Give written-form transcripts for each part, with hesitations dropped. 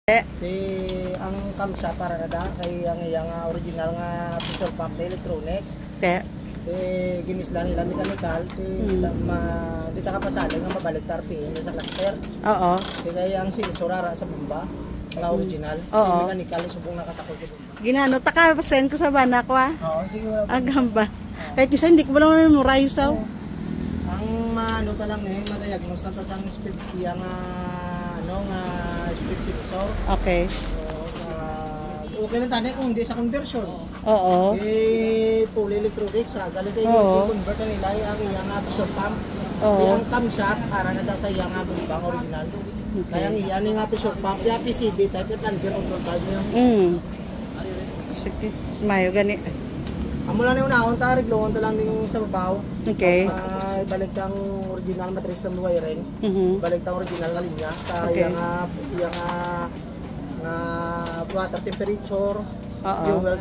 Ang kamsa para na da kay ang iyang original nga pistol pump na electronics. Ginis lang nila mechanical di ta kapasaling nga mabalik ta RPM sa cluster. Oo. Kaya ang sensor ara sa bomba nga original, mechanical subong nakatakol sa bomba. Ginano ta ka pasen ko sa bana ko Oo, sige. Agamba. Kahit isa hindi ko ba lang memorize ang ano ta lang ni ma-diagnose na ta sa speed yang speed sensor. Okay. Okay na tani kung hindi sa conversion. Oo. Fully electronics galing kay convert nila ang iyang pistol pump. Ang camshaft para na sa iyang bumbang original. Kaya ang iyang nga pistol pump ya PCB type at plunger control type niya. Sige, smayo gani. Amo lang yung naon ta reglon ta lang din sa babaw. Okay. Balik tang original matriz ng wiring. Balik tang original nga linya sa iyang water temperature, fuel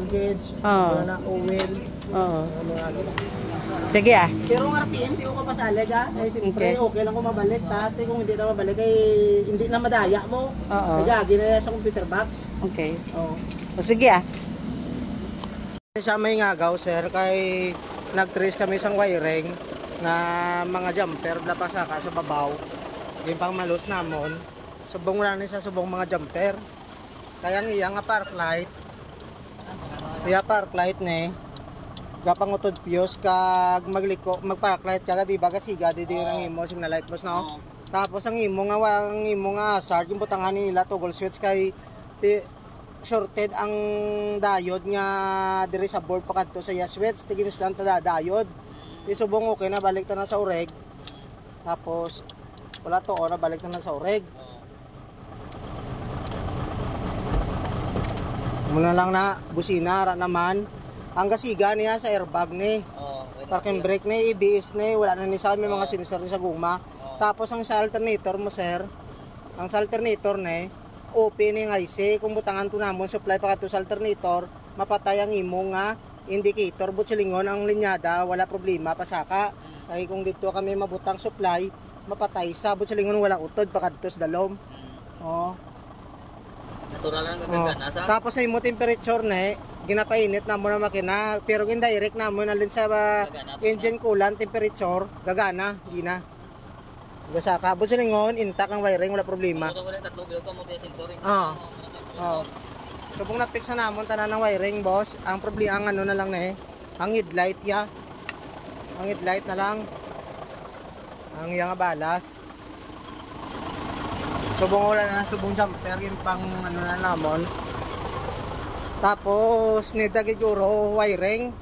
gauge, oil. Sige Pero ang RPM di ko kapasalig siyempre okay lang kung mabalik dati kung hindi na mabalik ay hindi na madaya mo. Kaya ginaya sa computer box. Okay. Sige Sa may ngagaw sir kay nag-trace kami sang wiring na mga jumper lapasaka sa babaw. Yung pang malos namon. Subong wala ni sa subong mga jumper. Kaya nga nga park light. Iya park light ni. Gapangutod fuse kag magliko magpark light kaga di ba kasi gadi di nang imo signal light boss no. Tapos ang imo nga hazard yung butangan nila toggle switch kay shorted ang diode nga diri sa board pa kadto sa switch tiginus lang ta diode. Isubong okay na balik ta na sa oreg. Tapos wala to na balik na sa oreg. Muna lang na busina ra naman. Ang gasiga niya sa airbag ni. Parking brake ni, ABS ni, wala na ni sa may mga sensor sa guma. Tapos ang sa alternator mo sir, ang sa alternator ni open ni nga IC kung butangan to namon supply pa kadto sa alternator, mapatay ang imo nga indicator but silingon ang linyada, wala problema pasaka. Kay kung dito kami mabutang supply, mapatay sa but silingon wala utod pa kadto sa dalom. Natural lang gagana sa. Tapos sa imo temperature na ginapainit na mo na makina pero indirect na mo na din sa engine coolant temperature gagana gina. Gasa ka but silingon intact ang wiring wala problema. Tatlo bilog mo sa sensor. So kung na-fix na namon tanan ng wiring boss, ang problema ang ano na lang na ang headlight ya. Ang headlight na lang. Ang yang balas. Subong wala na subong jumper yung pang ano na namon. Tapos nidagig euro wiring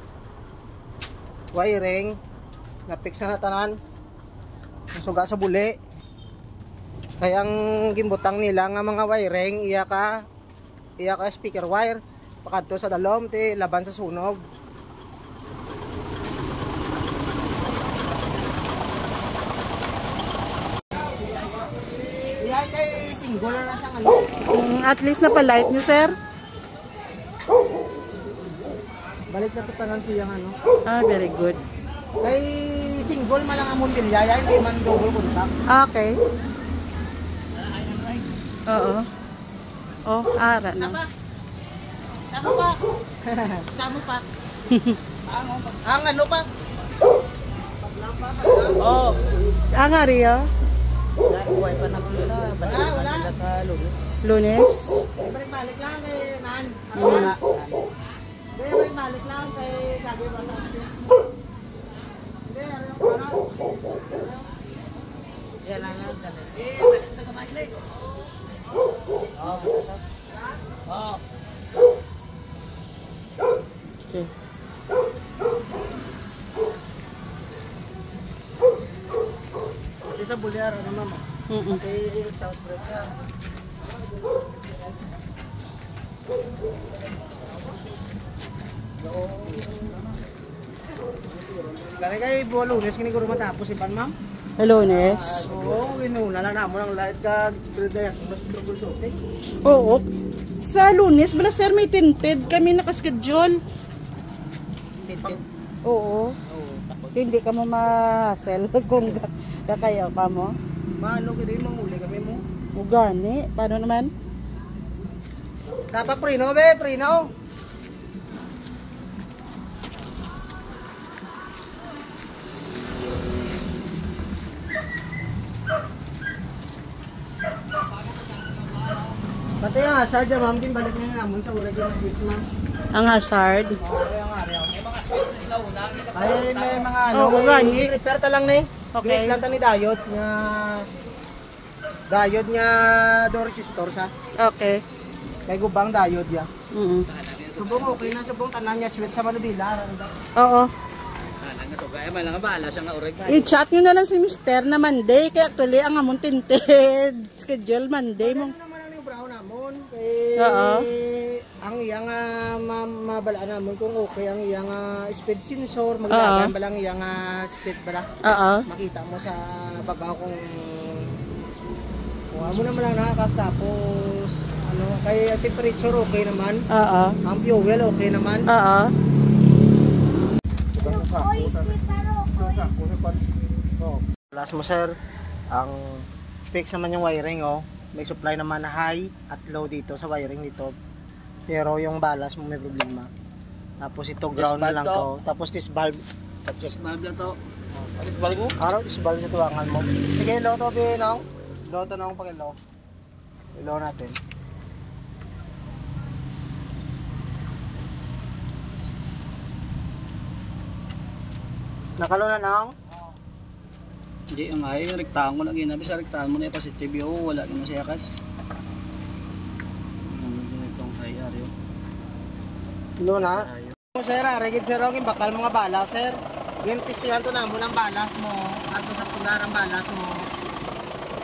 na fix na tanan. Suga sa buli. Kaya ang gimbutang nila nga mga wiring iya ka speaker wire pakadto sa dalom ti laban sa sunog. Kay single na sa ano. At least na pa-light ni sir. Balik na sa tanan siyang ano. Very good. Kay single man lang amon bilyaya, hindi man double contact. Okay. Oo. Ara na. Sama pa. Sama pa. Ang ano pa? Ang Ario? Uway pa na kung wala sa Lunes. Lunes? Balik lang kay Nan. Wala. Balik lang kay Kage ba sa siya. Hindi, ano? Yan lang lang. Balik na kamay. Okay. Sa bulyar ano mama. Kay South Africa. Kaya kay Lunes kini ko matapos ipan ma'am. Lunes? Oo, inuna lang namo ng light ka grade mas double shooting. Oo. Sa Lunes, bala sir may tinted kami nakaschedule. Tinted? Oo. Hindi ka mo ma-sell kung kakayaw ka mo. Paano kaya yung manghuli kami mo? Ugani. Paano naman? Dapat prino, be, prino. Pati yung hazard ya, ma'am, din balik na naman sa ura yung switch, ma'am. Ang hazard. Okay, ang araw. May mga switches na una. Ay, may mga ano. Oo, gani. Repair ta lang na eh. Okay. Bilis lang ta ni diode nga do resistor sa. Okay. Kay gubang diode ya. Mm. Subong okay na subong tanan niya switch sa manubila. Oo. Sana nga so kaya lang bahala siya nga oreg. I-chat nyo na lang si Mister na Monday. Kaya actually ang among tinted. Schedule Monday mo. Ano naman ang brown namon? Kay Oo. ang iyang mabala namon kung okay ang iyang speed sensor, magdagan ba lang iyang speed bala. Oo. Makita mo sa baba kung mo naman lang nakakatapos ano kay temperature okay naman. Oo. Ang fuel okay naman. Oo. Last mo sir, ang fix naman yung wiring oh. May supply naman na high at low dito sa wiring dito. Pero yung balas mo may problema. Tapos ito ground na lang to. Tapos this valve. Check. Valve lang to. This valve mo? Araw this valve sa tuwangan mo. Sige, low to binong. Low to na akong pag-low. Low natin. Nakalo na lang. Hindi, ang ay, rektahan ko lang yun. Sa rektahan mo na yung positive yun, wala naman siya kas. Itong hayari yun. Low na. Sir, regid sir, ang bakal mga balas, sir. Yung testihan to na mo ng balas mo. Ato sa tular ang balas mo.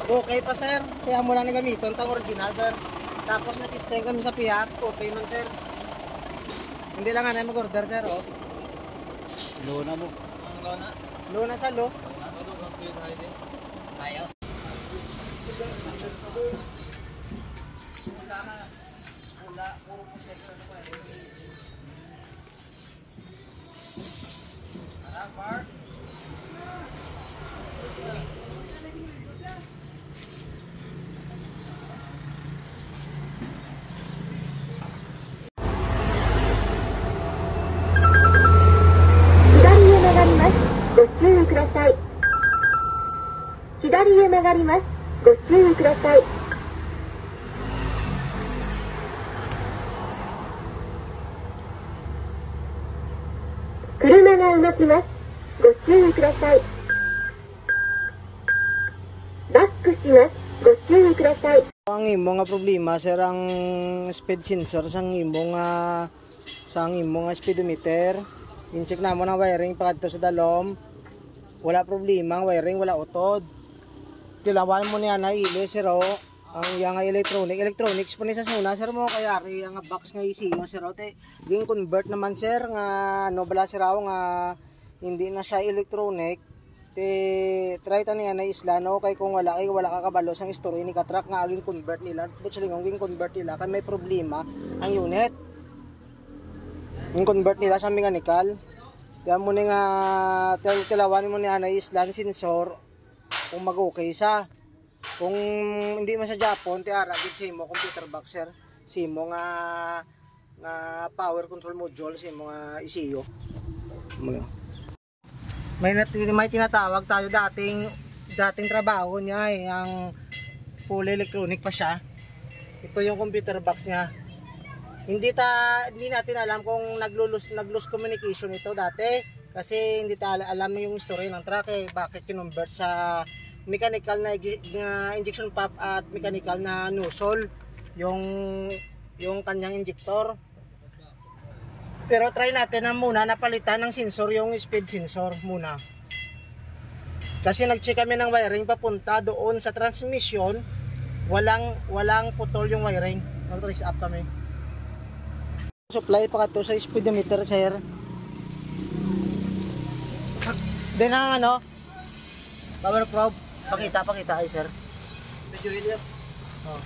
Okay pa, sir. Kaya mo lang nagamiton tang original, sir. Tapos nag-test kami sa piyak. Okay man, sir. Hindi lang nga na mag-order, sir, oh. Low na mo. Low na sa low. Ayaw. Ang imo nga problema, sir, ang speed sensor sang imo nga speedometer. In-check na mo ng wiring pagkadto sa dalom. Wala problema ang wiring, wala utod. Tilawan mo niya na ili, sir, oh. Ang yang electronics po ni sa suna, sir, mo kaya ang box nga ECU, sir, oh. Ging convert naman, sir, nga no bala sir, oh, nga hindi na siya electronic. Try ta niya na isla, no, kay kung wala ka kabalo sang story ni katrak nga aging convert nila. Actually, ang aging convert nila kay may problema ang unit. Yung convert nila sa mechanical. Kaya mo ni nga tilawan mo niya na isla sensor kung mag-okay sa. Kung hindi man sa Japon, tiara gid si mo computer boxer, si mo nga power control module, si mo nga ECU. May tinatawag tayo dating trabaho niya eh, ang full electronic pa siya. Ito yung computer box niya. Hindi natin alam kung nag-lose communication ito dati kasi hindi tayo alam yung story ng truck eh, bakit kinonvert sa mechanical na injection pump at mechanical na nozzle yung kanyang injector. Pero try natin na muna napalitan ng sensor, yung speed sensor muna. Kasi nag-check kami ng wiring papunta doon sa transmission, walang putol yung wiring. Nag-trace up kami. Supply pa to sa speedometer, sir. Then ang ano, power probe, pakita ay, sir. Medyo yun. Oh.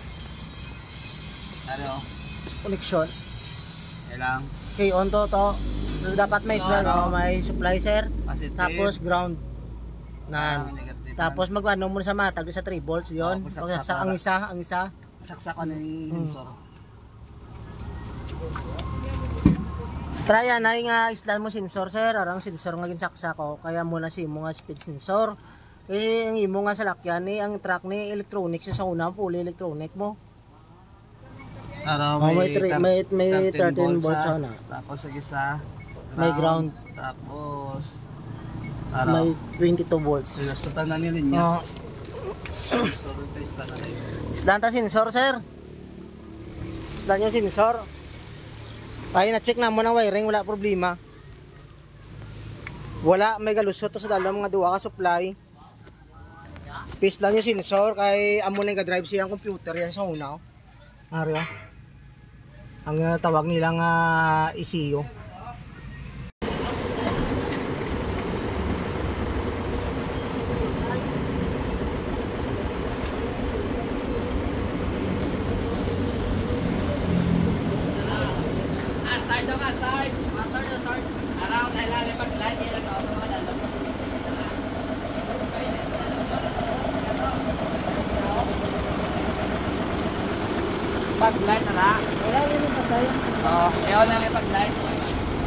Ano? Connection. Kailang. Okay, on to. So, dapat may supply, sir. Positive. Tapos ground. Na Negative. Tapos magano mo sa matag sa 3 volts yon. pagsaksak Ang isa. saksak ko na yung sensor. Try na nga islan mo sensor sir, arang sensor nga ginsaksa ko. Kaya muna si mo nga speed sensor. Ang imo nga sa lakyan ni ang truck ni electronic sa una, fully electronic mo. Araw may 13 volts sa una. Tapos sa isa May ground. Tapos May 22 volts. sa tanan ni linya. So test na tayo. Islan ta sensor sir. Islan yung sensor. Ay na check na mo ng wiring, wala problema. Wala may galusot to sa dalawang mga duwa ka supply. Pis lang yung sensor kay amo na drive siya ang computer yan sa una. Ari. Ang tawag nilang ECU. Pag-light na na. Wala yun yung patay. Oo, ewan lang yung pag-light.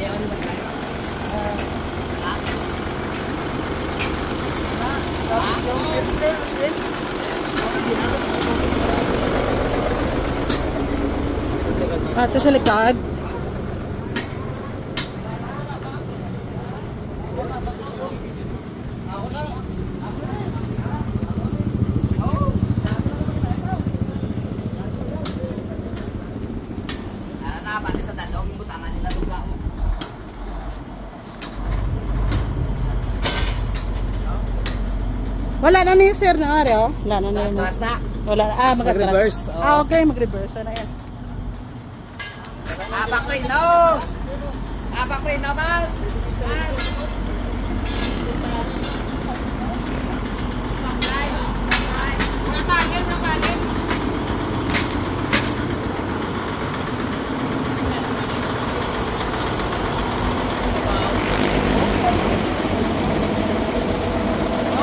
Ewan yung pag-light. Ito sa likod. Pati sa dalawang butangan nila luga. Wala na yung sir na ari, oh. Wala na yun. Atras na. Wala na. Mag-reverse, oh. Okay, mag-reverse. Ano yan? Apak rin, no! Apak rin, no, mas!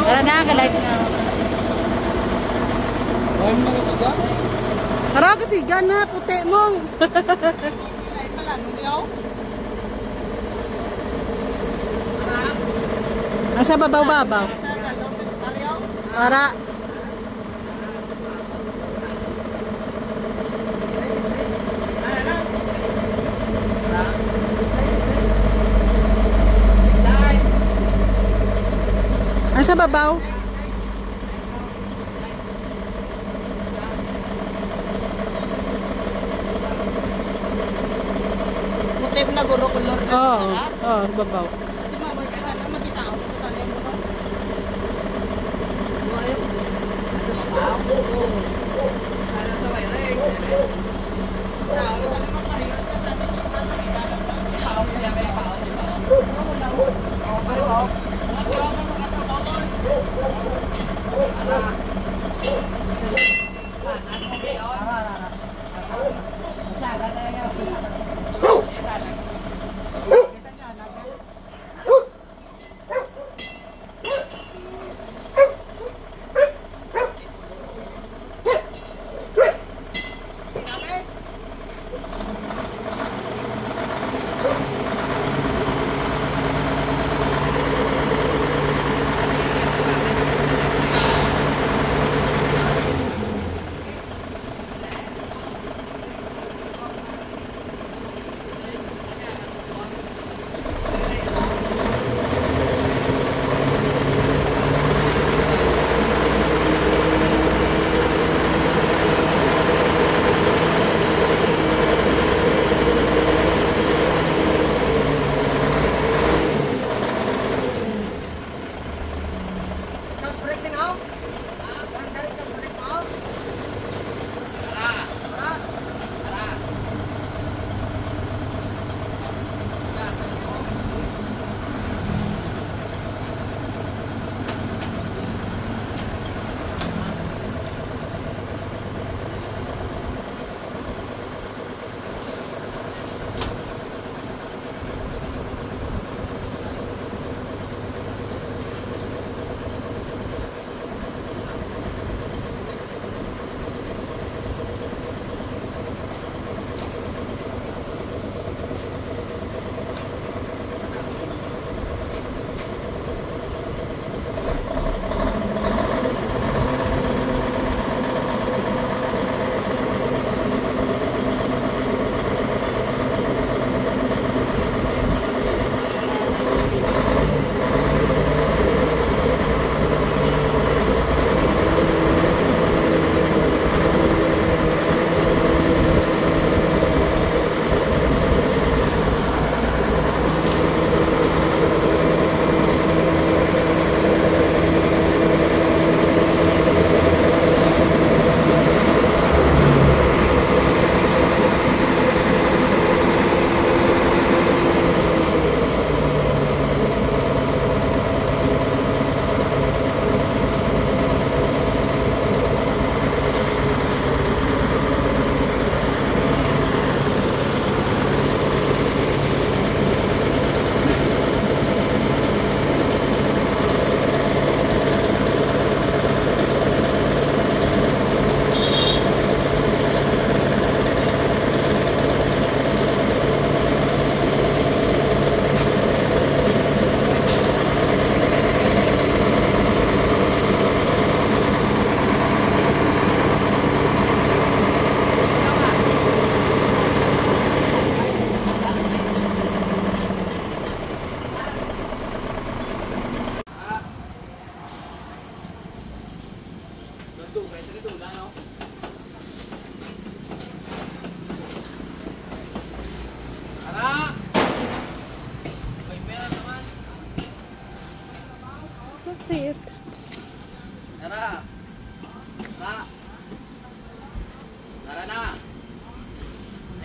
Tara na, ka-light na. Ay mo kasiga? Tara, kasigan na, puti mong. Ang sa babaw-babaw. Tara. Ang sa babaw. Putim na guro color na Oo, oh, babaw. Sana sa wiring.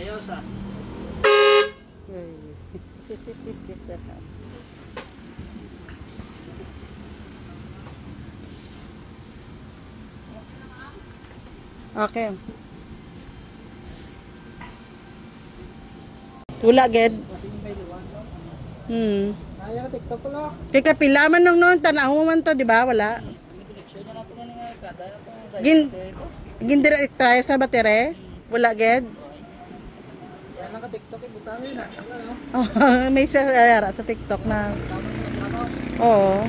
Ayaw sa. Okay. Wala, Ged. Kaya TikTok ko lang. Kaya kapila man nung noon, tanaw man to, di ba? Wala. Gindirect tayo sa batere? Wala, Ged? Kaya naka-TikTok butangin na. May sa TikTok na. Oo.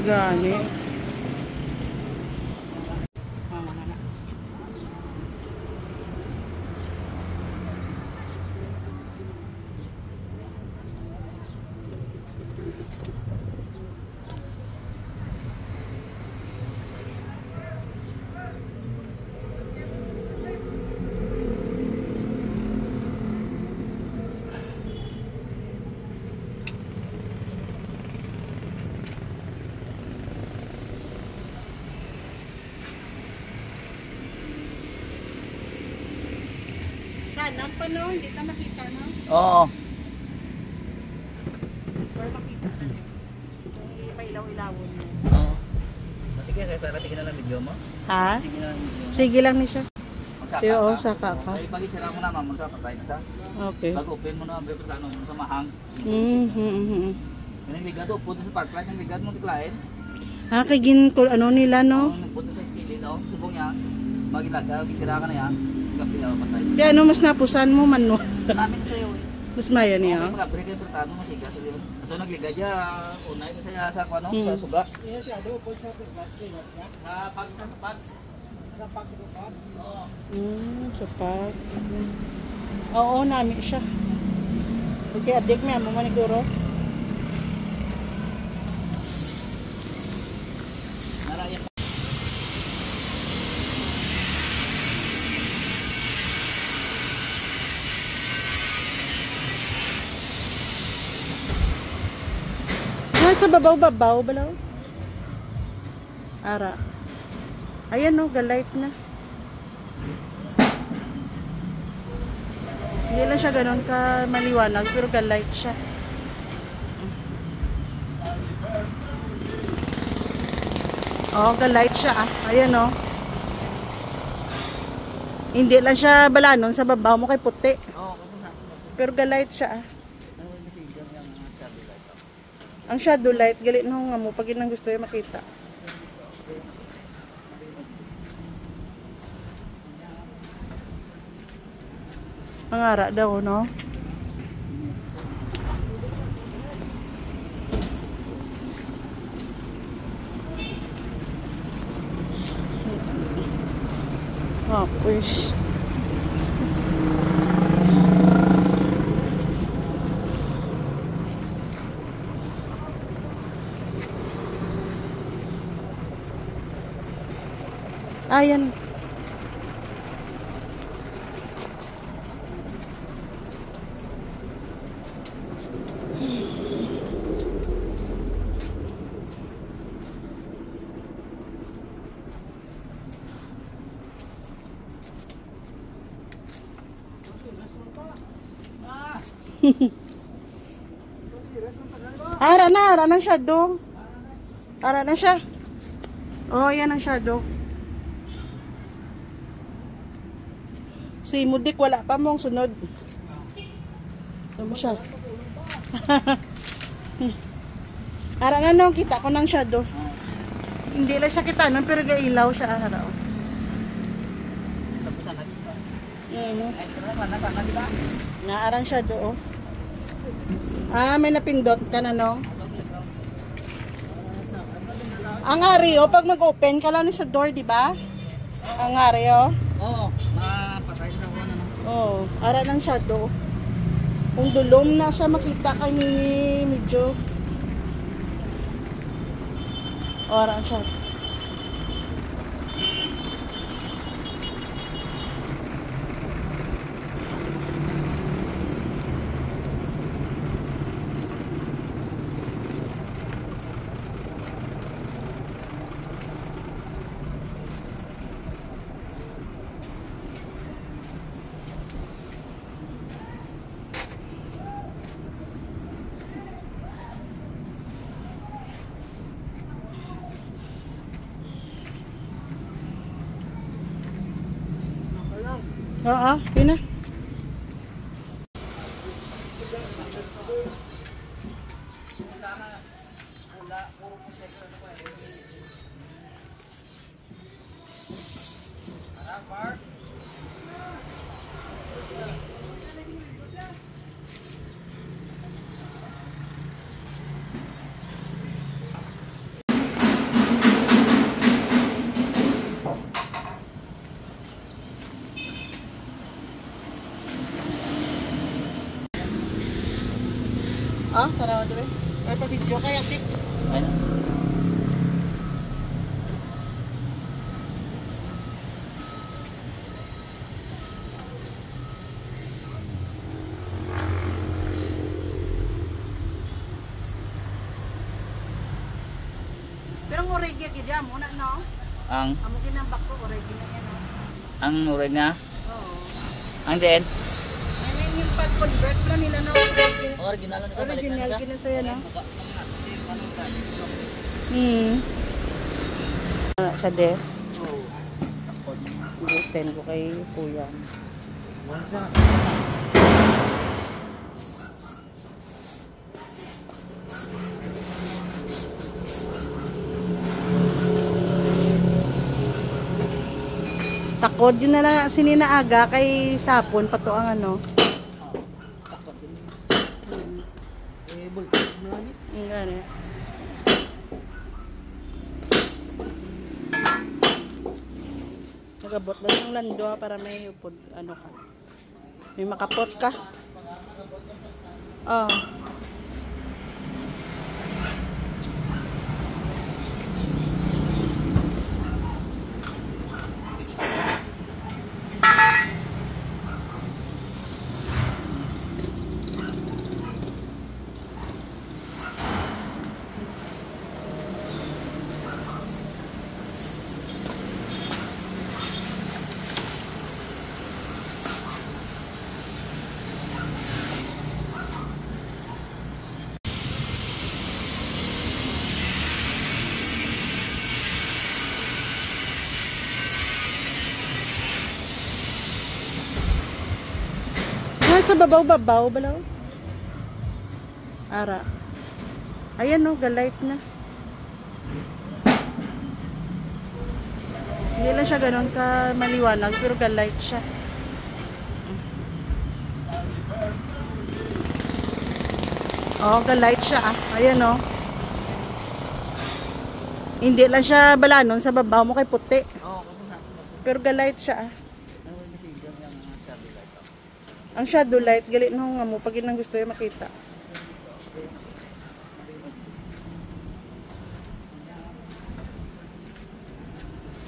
Gani. Sana pa no, hindi ka makita no? Oo. Or makita ka. Pailaw-ilawon mo. Oo. Sige, sige na lang video mo. Ha? Sige na lang video. Sige lang ni siya. Magsaka Tiyo, ka. saka ka. Ay, pag-isira mo na, ma'am. Sa patay na sa. Okay. Pag-open mo na, break ano, sa mahang. Kanang ligad, punta sa parkland, yung ligad mo tiklain. Ah, kay gin ko ano nila no? Nagpunta sa skillet, subong niya. Magilaga, gisira ka na yan. Kapi, patay. Kaya ano mas napusan mo man no? Namin na sa'yo eh. Mas maya niya. Mag-break yung tratano mo, siga. Ito nagligad niya, unay ko sa ano, sa suga. Iya siya, do po sa TikTok siya. Pag sa tapat. Sa pagsukat. Oo. Sapat. Oo, nami siya. Okay, adik mo mo maniguro. Narayan. Nasa babaw-babaw, balaw. Ara. Ayan no, galight na. Hindi lang siya ganun ka maliwanag, pero galight siya. Oh, galight siya ah. Ayan no. Hindi lang siya balanon sa babaw mo kay puti. Oo, kasi na. Pero galight siya ah. Ano yung messenger niya mga shadow light? Ang shadow light, galit no nga mo pag yun ang gusto yung makita. Pangara daw, no? Ah, pues. Ayan. Ara na shadow. Ara na siya. Oh, yan ang shadow. Si Mudik wala pa mong sunod. Saan siya? Ara na no, kita ko ng shadow. Hindi lang siya kita nun, pero gailaw siya. Ara. Tapos na natin. Ay, Sana kita. naarang shadow. Oh. Ah, may napindot ka na no? Ang ari, oh, pag mag-open ka lang sa door, di ba? Ang ari, oh. Oo, mapatay sa ako na. Oh, ara ng shadow. Kung dulom na siya makita kami medyo. Oh, ara ang shadow. Oo, yun na. Ah, tara, diba? Ay, pa-video kaya, tik. Ayun. Pero ang origi gid mo na no. Ang Amo ginambak ko origi na yan no. ang urig na. Oo. Ang din. May yung pag-convert lang nila no origi. Original na Original gina sa yan no. Ano siya de? Send ko kay kuya. Takod yun na lang sininaaga kay sapon pato ang ano. Ang gani. Nagabot lang yung lando para may upod ano ka. May makapot ka. Oh. Nasa babaw-babaw, balaw. Ara. Ayan no, galight na. Hindi lang siya ganun ka maliwanag, pero galight siya. Oh, galight siya ah. Ayan no. Hindi lang siya balanon sa babaw mo kay puti. Pero galight siya ah. Ang shadow light, galit na nga mo pag yun ang gusto yung makita.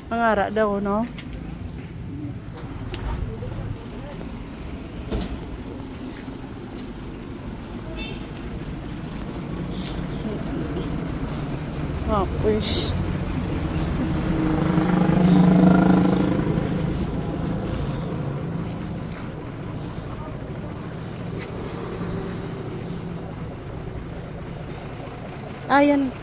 Ang ara daw, no? Ah, pues. Ayan.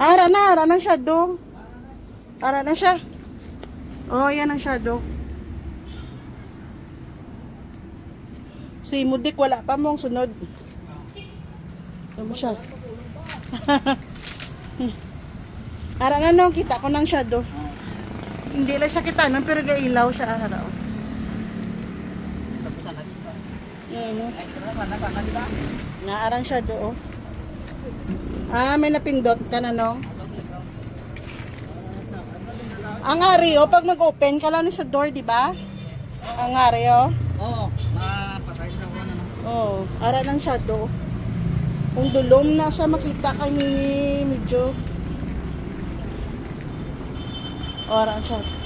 Ara na ang shadow. Ara na siya. Oh, yan ang shadow. Si Mudik wala pa mong sunod. Ano siya? Ara na no, kita ko ng shadow. Hindi lang siya kita nun, pero gailaw siya. Ara. Naarang shadow oh. Ah, may napindot ka na no? Ang ari oh, pag mag-open ka lang sa door, di ba? Ang ari oh. Oo, mapatay sa una no. Oh, ara ng shadow. Kung dulom na siya makita kami medyo. Oh, ara ang shadow.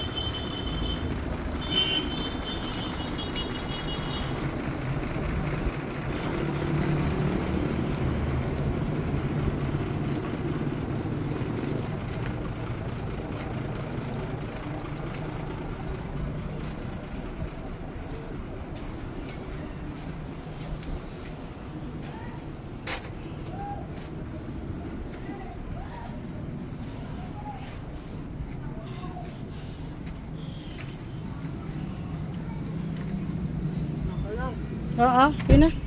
Oo, yun na.